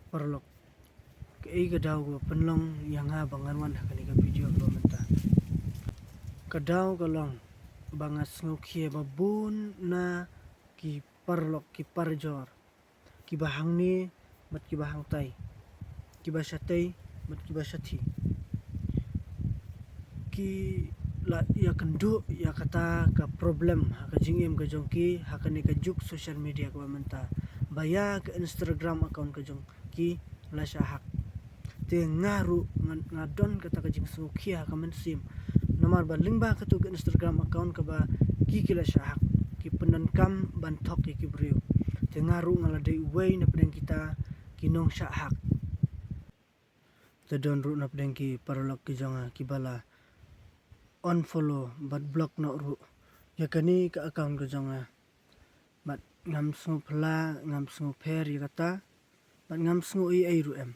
Parlok kei kadaw ko penlong yang ha banganwan hakani ka video ko menta. Kadaw kalong bangas ngukie babun na ki parlok ki parjor ki bahang ni mat ki bahang tai ki basatay mat ki basati ki la ya kendu ya kata ka problem ka jingim ka jongki hakani ka juk social media ko menta baya ke Instagram account ka jong ki la syahak te ngaru ngadon kata ka jing sukia ka mensim nomor ba lingba ka tu ke Instagram account ka ba ki kila syahak ki penan kam ban tok ki briu te ngaru ngala dei way na pedeng kita kinong syahak te don ru na pedeng ki paralok ki jonga ki bala unfollow bat block no ru ya kani ka account ka jonga bat ngam sngu pla ngam sngu per ya kata bat ngam sngu ai ru em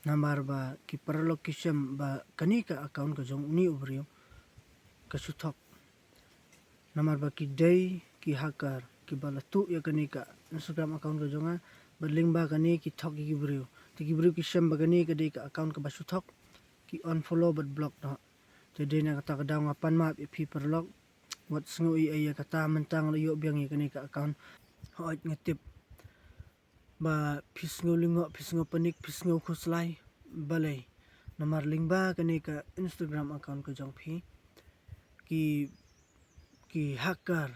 nambar ba ki paralok ki syam ba kani ka account ka jong uni ubriu ka suthok nambar ba ki dei ki hakar ki bala tu ya kani ka Instagram account ka jonga bat link ba kani ki thok ki briu ti ki briu ki syam ba kani ka dei ka account ka ba suthok ki unfollow bat block no te dei na kata ka daw ngapan map pi paralok wat sngu ai ya kata mentang lo yo biang ya kani ka account hoit ngetip ba pisngo lingo pisngo panik pisngo khuslai balai nomor lingba kani ka Instagram account ka jong phi ki hacker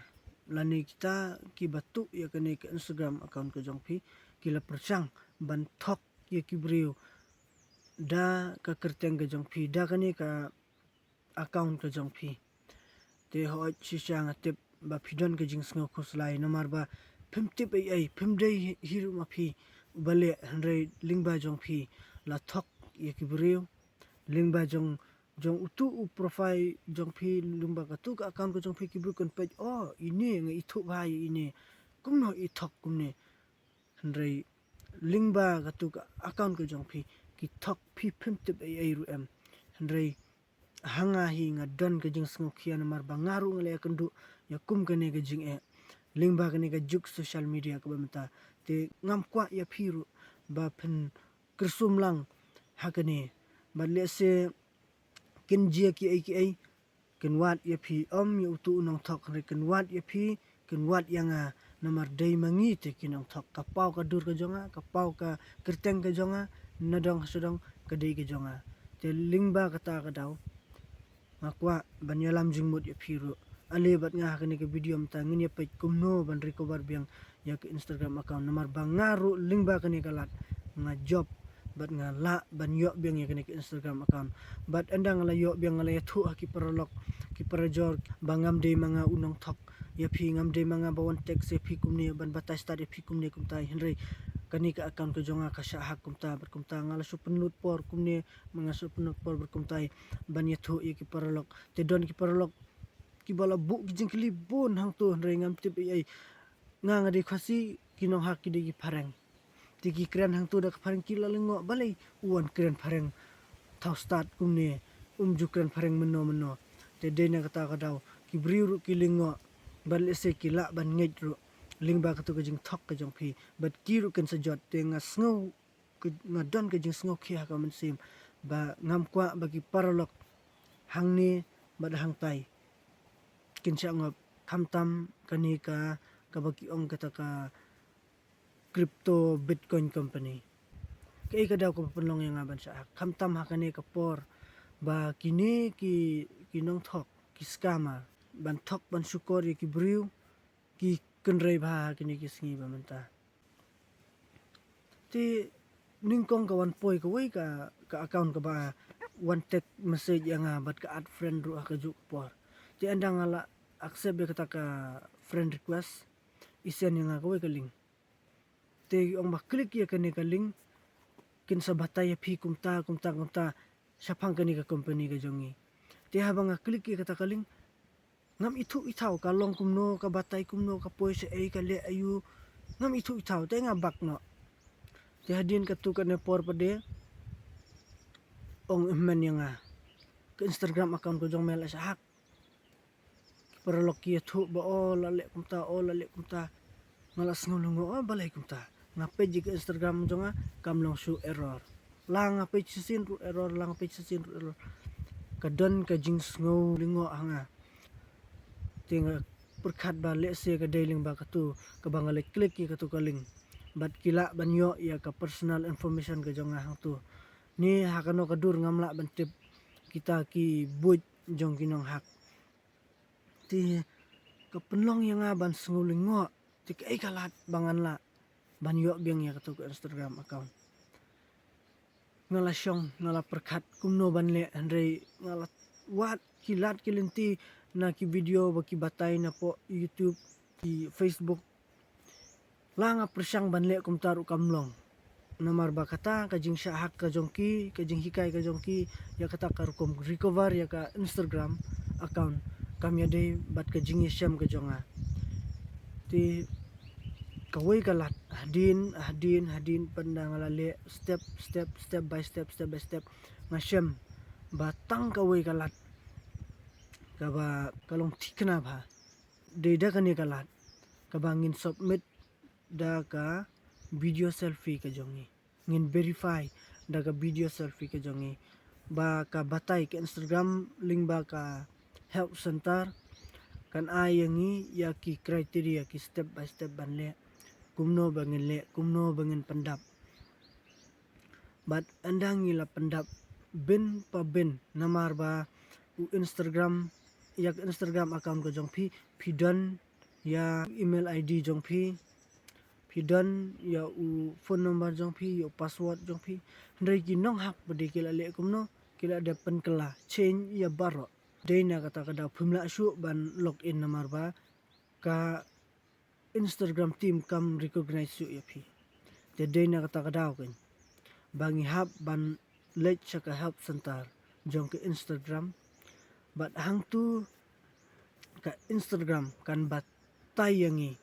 lani kita ki batu ya kani ka Instagram account ka jong phi ki la perchang ban thok ya ki briu da ka kerteng ka jong phi da kani ka account ka jong phi te hoit shisha ngatip ba phidon ka jing sngo khuslai nomor ba phim tip ai phim dei hiru ma phi bale handrai lingba jong phi la thok ye ki briu lingba jong utu profile jong phi lingba ka tu ka account ko jong phi ki bru kon page ini nge ithu bhai ini kumno i thok kumne handrai lingba ka tu ka account ko jong phi ki thok phi phim tip ai ru em handrai hanga hi nga don ka jing sngo khian mar bangaru ngale kandu ya kum kane ka jing lingba kane ka juk social media ka bamta te ngam kwa ya phiru ba phin kersum lang hakane badle se kin jia ki ai kin wat ya phi yu tu nong thok re kin wat ya phi kin wat yanga namar dei mangi te kinong thok ka pau ka dur ka jonga ka pau ka kerteng ka jonga nadong sudong ka dei ka jonga te lingba kata ka daw makwa banyalam jingmut ya phiru ale bat nga hakani ke video mta ngin ya page kumno ban recover biang ya ke Instagram account nomor bangaru lingba kani kalat nga job bat nga la ban yo biang ya kani ke Instagram account bat andang la yo biang la thu ki paralok ki parajor bangam de manga unong thok ya phi ngam de manga bawon text ya phi kumni ban batai start ya phi kumni kumtai henry kani ka account ko jonga ka sha hak kumta ber kumta ngala su penut por kumni manga su penut por ber kumtai ban ya thu ki paralok te don ki paralok ki bala bu ki jing kli bon hang tu henry ngam tip ai nga ngadi khasi kinong hak ki de ki pareng tiki kren hang tu da pareng kila lengo balai uan kren pareng thau start kumne ju kren pareng meno te de na kata ka daw ki briu ki lengo bal se ki la ban ngej ru lingba ka tu ka jing thok ka jong phi bat ki ru ken sajot te nga sngo nga don ka jing sngo khia ka man sim ba ngam kwa ba ki paralok hang ni ba hang tai kin cha ngop kham tam kani ka ba ki ong kata ka crypto bitcoin company kay kadaw ko panlong yang aban sa kamtam hakane kapor ba kini ki kinong thok ki scammer ban thok ban sukor ki briu ki kenrei ba kini ki singi ba menta ti ningkong ka wan poi ka wei ka account ka ba one text message yang bat ka add friend ru ka juk por ti andang ala accept be kata ka friend request isen yang ka wei ka link te ong ba klik ya kani ka link kin sa batay phi kumta sapang kani ka company ka jongi te habang klik ya kata ka link ngam ithu ithau ka long kumno ka batay kumno ka poise ai ka le ayu ngam ithu ithau te nga bak no te hadin ka tu ka ne por pade ong men yang ka Instagram account ko jong mel sa hak paralok ki thu ba o la le kumta malas ngulungo balai kumta ngapai jika Instagram jonga kam long show error lang ngapai sisin ru error lang ngapai sisin ru error kadon ka jing ngau lingo hanga tinga perkhat ba le se ka dailing ba katu ka bangale klik ki katu kaling bat kila banyo ya ka personal information ka jonga hang tu ni hakano kadur ngamla bantip kita ki buj jong kinong hak ti kapenlong yang ban sengulingo ti kai kalat bangan la ban yo biang ya katu ke Instagram account ngala syong ngala perkat kumno ban le andre ngala wat kilat kilinti na ki video baki batai na po YouTube ki Facebook langa persyang ban le kum taru kamlong namar ba kata kajing syahak ka jongki kajing hikai ka jongki ya kata karukum recover ya ka Instagram account kami ade bat kajing syam ka jonga ti kawai kalat hadin pandang lale step by step ngasyam batang kawai kalat kaba kalong tikna ba deda kani kalat kabangin submit da ka video selfie ka jongi ngin verify da ka video selfie ka jongi ba ka batay ka Instagram link ba ka help center kan ayangi ya ki criteria ki step by step banle kumno bangin pendap bat andang ila pendap bin pa bin namar ba u Instagram yak Instagram account ko jong pidon ya email ID jong pidon ya u phone number jong ya password jong ndai ki nong hak bade kila le kumno kila ada penkela change ya baro deina kata kada phumla su ban login namar ba ka Instagram team kam recognize su ya phi te deina kata kada kan bangi hap ban let chaka help center jong ke Instagram bat hang tu ka Instagram kan bat tayangi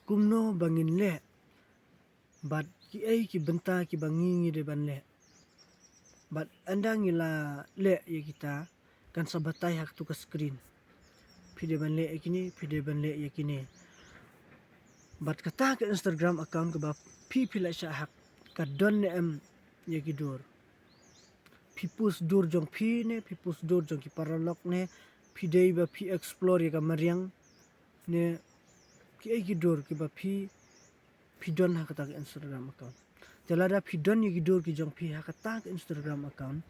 kumno bangin le bat ki ai ki benta ki bangi de ban le bat andang ila le ya kita kan sabatai hak tu ka screen pide ban le yakini bat kata ke Instagram account ke ba pila sya hak ka don ne em yakidur pipus dur jong ne pipus dur jong ki paralok ne pidei ba explore ya ka mariang ne ki ai gidur ki ba pidon hak kata ke Instagram account telada pidon ya gidur ki jong hak kata ke Instagram account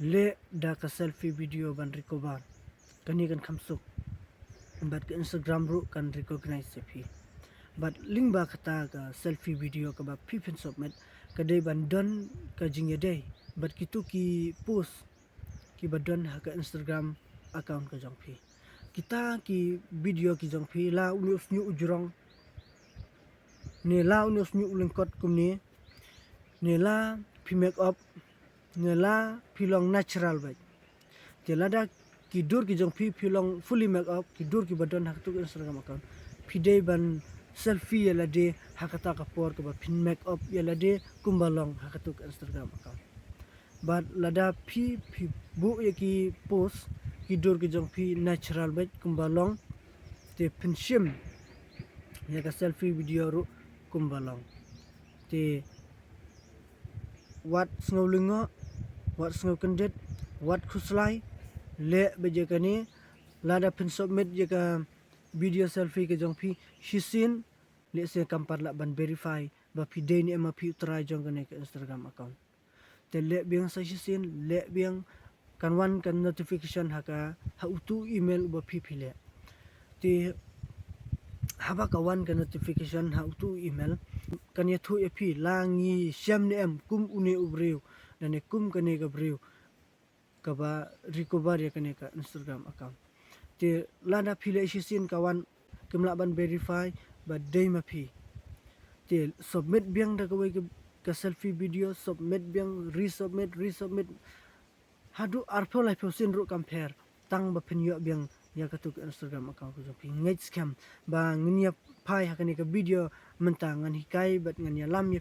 le da ka selfie video ban recover kani kan khamsuk bat ke Instagram ru kan recognize se bat link ba kata ka selfie video ka ba pin submit kadai ban don ka jingya dai bat kitu ki post ki ba don ha ka Instagram account ka jong kita ki video ki jong la unius nyu ujrong ne la unius nyu lengkot kumni ne la pi make up ne la pilong natural ba jelada ki dur ki jong pilong fully make up ki dur ki ba don ha ka Instagram account pidei ban selfie yala de hakata kapor ke ba pin make up yala de kumbalong hakatu ke Instagram account but lada bu yaki post kidur ke jong natural bet kumbalong te pinshim ya ka selfie video ru kumbalong te wat snowlingo wat snow kendet wat khuslai le bejakani lada pin submit ya ka video selfie ke jong shisin le se kampar la ban verify ba pide ni ma try jong ke Instagram account te le biang sa shisin le biang kan wan kan notification ha utu email ba le te haba ka wan kan notification ha utu email kan ya thu langi syam ne em kum une ubreu dan kum kane ga breu ka ba recover ya kane ka Instagram account te lada phile shisin kawan kemla ban verify ba dei ma te submit biang da ka selfie video submit biang resubmit hadu arpho lai sin ru compare tang ba phinyo biang ya ka tu Instagram account ko jopi ngej scam ba ngnya phai hakani ka video mentang ngan hikai bat ngan ya lam ya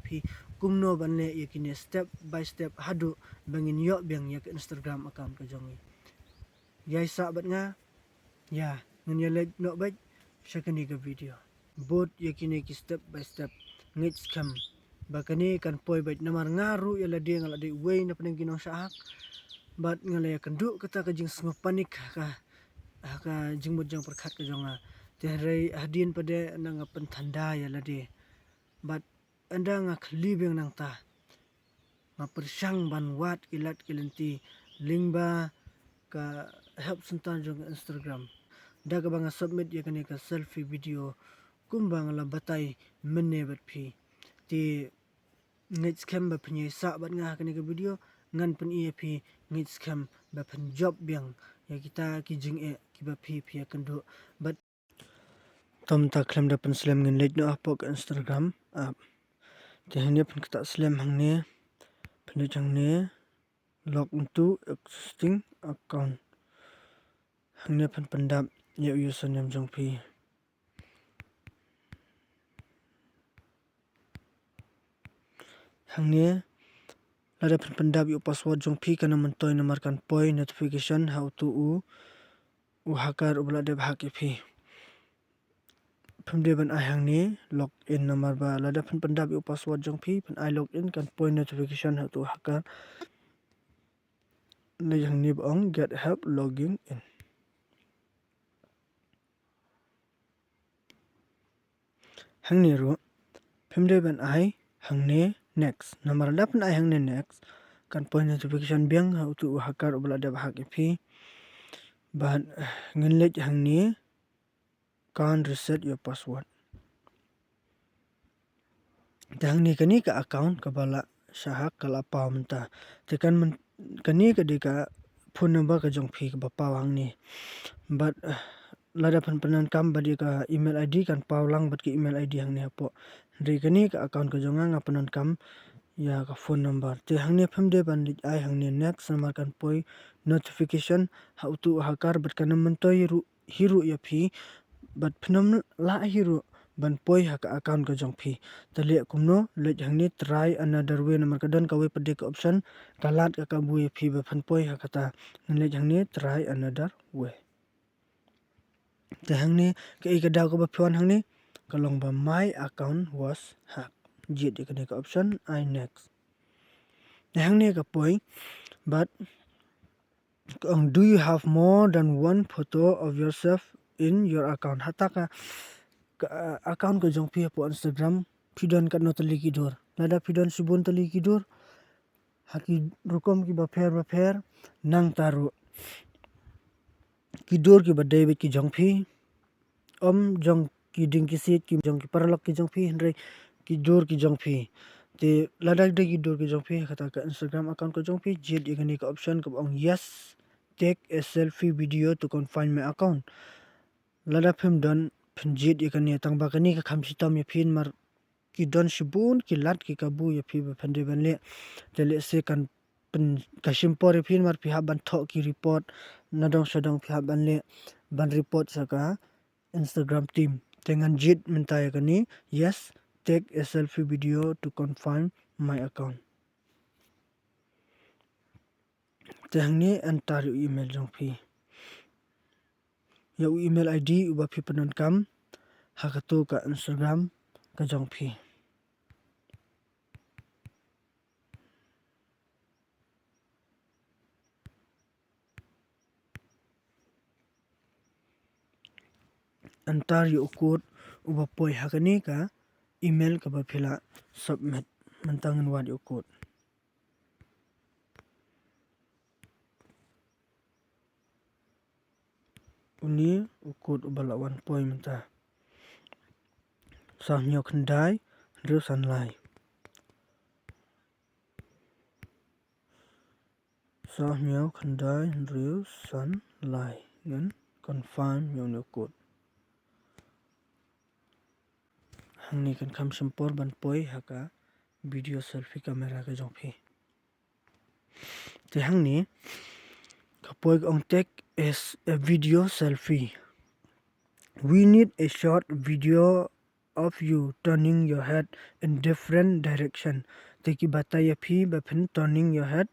kumno ban le yakini step by step hadu bangin yo biang ya ka Instagram account ko jongi yai sa bat nga ya nganya leg no baik syakani ke video bot yakini ki step by step ngit scam bakani kan poi bait namar ngaru yala dia ngala de way na peneng ginong saak bat ngala ya kenduk kata ka jing sngop panik ka jing mut jang perkhat ka jonga tehrai hadin pada nang pen thanda yala de bat anda nga khli beng nang ta nga persang ban wat kilat kilenti lingba ka help sentan jong Instagram daga banga submit ya kani ka selfie video kumbang la batai menne bat phi ti ngit scam ba phni sa bat nga kani ka video ngan pen ie phi ngit scam ba phen job biang ya kita ki jing e ki ba phi akan do bat tom ta klem da pen slam ngin leit no apok Instagram te hne pen kata slam hang ne pen jang ne log into existing account hang ne pen pendap ya username jong phi hang ne lada pen pendap yu password jong phi kana mentoy namar kan poi notification how to u hacker ubla de bhak phi phumde ban ai hang ni log in namar ba lada pen pendap yu password jong phi pen ai log in kan poi notification how to hacker le hang ni bong get help logging in hang ni ro phumde ban ai hang ne next namar da pen ai hang ne next kan poi notification biang how to hacker ubla de bhak phi ban ngin le hang ni can't reset your password dang ni kani ka account ka bala sahak kala paw menta te kan kani ka de ka phone number ka jong phi ka ba paw hang ni but lada pan panan kam ba de ka email id kan paw lang bat ki email id hang ni hapo re kani ka account ka jong nga panan kam ya ka phone number te hang ni pham de ban lik ai hang ni next number kan poi notification how to hakar bat kan man toy hiru ya phi bat phnam la hiru ban poi haka account ka jong phi tale kumno le hang ni try another way namar ka don ka we pade ka option kalat ka bu ya phi ba phan poi haka ta le hang ni try another way te hang ni ka i ka da ko ba phone hang ni kalong ba my account was hacked jit ka ne ka option I next te hang ni ka poi but do you have more than one photo of yourself in your account hataka account ko jong phi po Instagram phidon ka no tali ki dor lada phidon subon tali ki dor haki rukom ki ba pher nang taru ki dor ki ba dei ki jong phi om jong ki ding ki sit ki jong ki paralok ki jong phi hre ki dor ki jong phi te lada de ki dor ki jong phi khata ka Instagram account ko jong phi jet igani ka option ka ong yes take a selfie video to confine my account lada phim don phinjit ikani tang ba kani ka kham sitam ya phin mar ki don shibun ki lat ki kabu ya phi ba phande ban le tele se kan pen kashim por phin mar phi ha ban tho ki report nadong sadong phi ha ban le ban report saka Instagram team tengan jit minta ya kani yes take a selfie video to confirm my account tehni antar email jong phi ya email id uba phi panon kam hakato ka Instagram ka jong phi antar yu code uba poi hakani ka email ka ba phila submit mantangan wad yu code uni ukut ubala 1 point menta sa nyo khandai ru san lai sa nyo khandai ru san lai yan confirm yon ukut hangni kan kham sampor ban poi haka video selfie camera ka jong phi te hangni kapoi ong take is a video selfie we need a short video of you turning your head in different direction teki bataya phi ba phin turning your head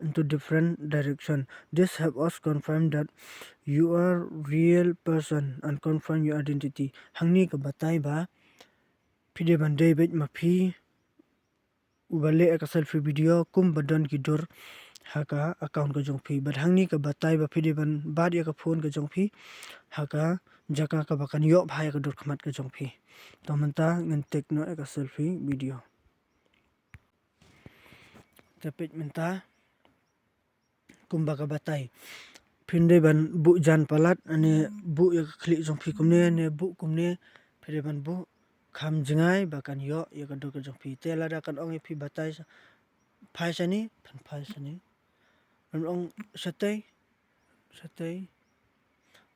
into different direction this help us confirm that you are real person and confirm your identity hangni ka batai ba pide ban David ma phi ubale ka selfie video kum badon ki dur haka account ka jong phi badhangni ka batai ba pide ban bad ya ka phone ka jong phi haka jaka ka bakan yo bhai ka dur khmat ka jong phi to manta ngan tekno ka selfie video tapit menta kumba ka batai phinde ban bu jan palat ane bu ya khli jong phi kumne ne bu kumne phide ban bu kham jingai bakan yo ya ka dur ka jong phi te lada kan ong phi batai phai sani phan phai sani ong satay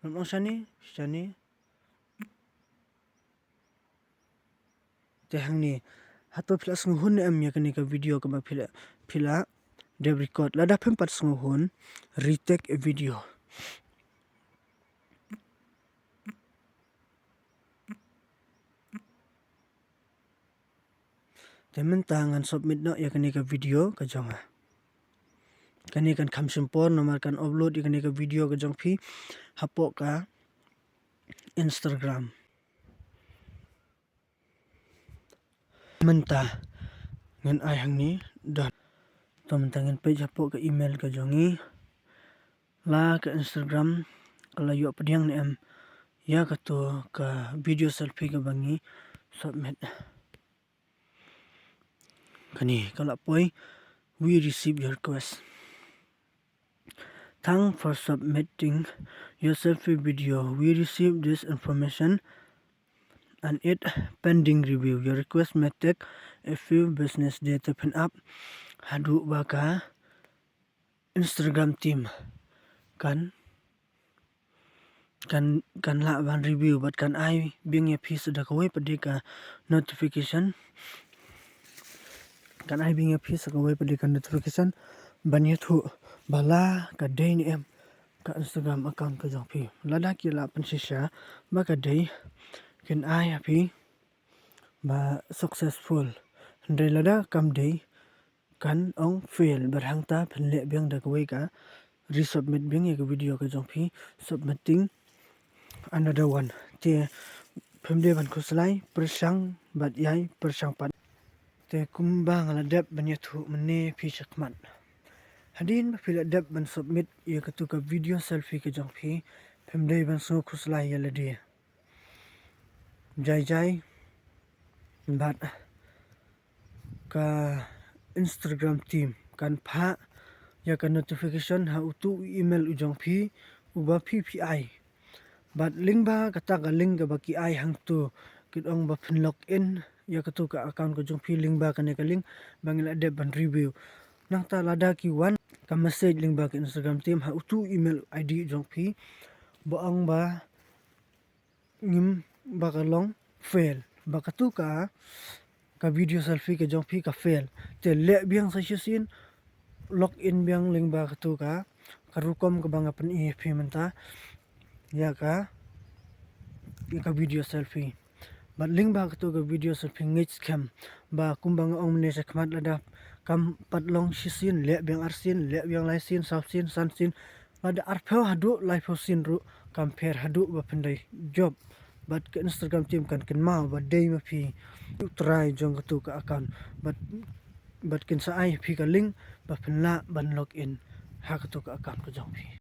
ong sani te hangni hato phila sung hun am ya kani ka video ka ma phila dev record lada phem pat sung hun retake a video temen tangan submit no ya kani ka video ka jonga kani kan kham simpor nomor kan upload ya kani ka video ka jong phi hapo ka Instagram menta ngan ai hangni dot to menta ngan page hapo ka email ka jongi la ka Instagram kala yo padiang ni am ya ka to ka video selfie ka bangi submit kani kala poi we receive your request. Thanks for submitting your selfie video. We received this information and it pending review. Your request may take a few business days to pin up. Hadu baka Instagram team kan la ban review but kan ai being a piece of the kawai padika notification kan ai being a piece of kawai padika notification banya thu bala ka day ni em ka Instagram account ka jong phi lada ki la pan shisha ba ka day ken ai happy ba successful day lada kam day kan ong fail barhang ta phan le byang da kawai ka resubmit byang ya ka video ka jong phi submitting another one te phemde ban khuslai persang bat yai persang pan te kumba ngala dep banya thu mane phi chakman hadin phila dep ban submit ya ka tu ka video selfie ka jong phi phemde ban so khuslai ya ladi jai bat ka Instagram team kan pha ya ka notification ha utu email u jong phi uba phi ai but link ba kata ka link ka baki ai hang tu kit ong ba phin log in ya ka tu ka account ko jong phi link ba ka ne ka link bangla de ban review nang ta lada ki one ka message link ba ka Instagram team ha utu email id jong phi ba ong ba ngim ba ka long fail ba ka tu ka video selfie ka jong phi ka fail te le biang sa sin log in biang link ba ka tu ka karukom ka banga pan e phi manta ya ka video selfie but link ba ka to ka video selfie ngich scam ba kumbang ong ne sa khmat lada kam patlong shisin le biang arsin le biang lai sin south sin san sin lada arpho hadu life sin ru compare hadu ba pendai job but ka Instagram team kan ma ba day ma phi try jong ka to ka account but kin sa ai phi ka link ba phenla ban log in ha ka to ka account ko jong phi